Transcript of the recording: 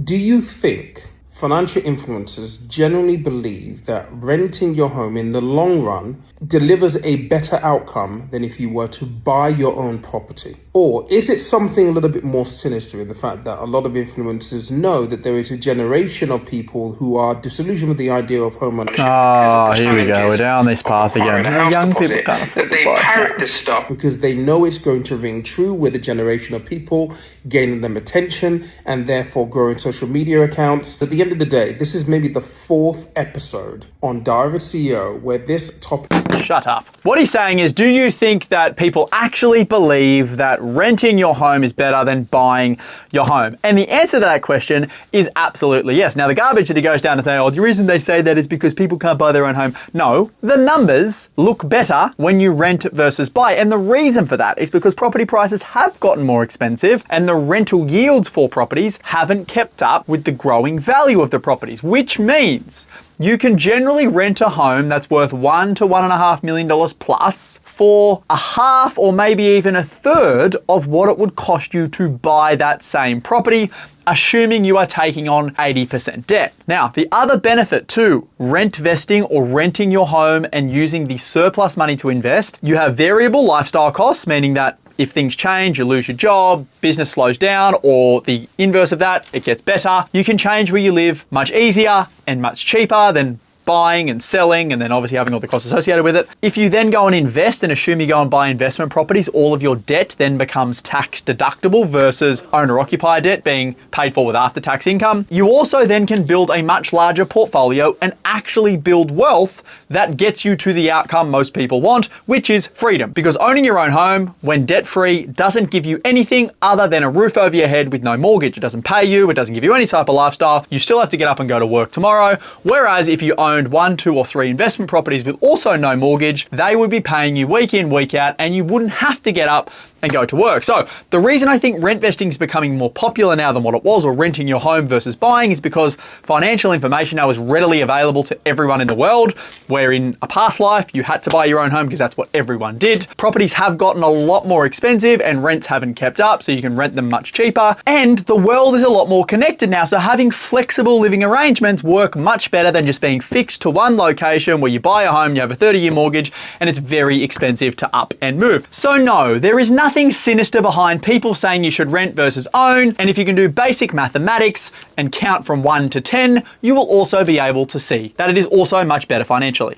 Do you think financial influencers generally believe that renting your home in the long run delivers a better outcome than if you were to buy your own property? Or is it something a little bit more sinister in the fact that a lot of influencers know that there is a generation of people who are disillusioned with the idea of home ownership? Oh, here we go. We're down this path again. Young people can't afford to buy parrot this stuff because they know it's going to ring true with a generation of people, gaining them attention and therefore growing social media accounts. At the end of the day, this is maybe the 4th episode on Diary of a CEO where this topic... Shut up. What he's saying is, do you think that people actually believe that renting your home is better than buying your home? And the answer to that question is absolutely yes. Now, the garbage that he goes down to say, oh, the reason they say that is because people can't buy their own home. No, the numbers look better when you rent versus buy. And the reason for that is because property prices have gotten more expensive and the rental yields for properties haven't kept up with the growing value of the properties, which means you can generally rent a home that's worth $1 to $1.5 million plus for a half or maybe even a third of what it would cost you to buy that same property, assuming you are taking on 80% debt. Now, the other benefit to rent vesting or renting your home and using the surplus money to invest, you have variable lifestyle costs, meaning that if things change, you lose your job, business slows down, or the inverse of that, it gets better, you can change where you live much easier and much cheaper than buying and selling and then obviously having all the costs associated with it. If you then go and invest and assume you go and buy investment properties, all of your debt then becomes tax deductible versus owner-occupier debt being paid for with after-tax income. You also then can build a much larger portfolio and actually build wealth that gets you to the outcome most people want, which is freedom. Because owning your own home when debt-free doesn't give you anything other than a roof over your head with no mortgage. It doesn't pay you, it doesn't give you any type of lifestyle. You still have to get up and go to work tomorrow. Whereas if you owned 1, 2, or 3 investment properties with also no mortgage, they would be paying you week in, week out, and you wouldn't have to get up and go to work. So the reason I think rent vesting is becoming more popular now than what it was, or renting your home versus buying, is because financial information now is readily available to everyone in the world, where in a past life you had to buy your own home because that's what everyone did. Properties have gotten a lot more expensive and rents haven't kept up, so you can rent them much cheaper. And the world is a lot more connected now, so having flexible living arrangements work much better than just being fixed to one location where you buy a home, you have a 30-year mortgage, and it's very expensive to up and move. So no, there is nothing sinister behind people saying you should rent versus own, and if you can do basic mathematics and count from 1 to 10, you will also be able to see that it is also much better financially.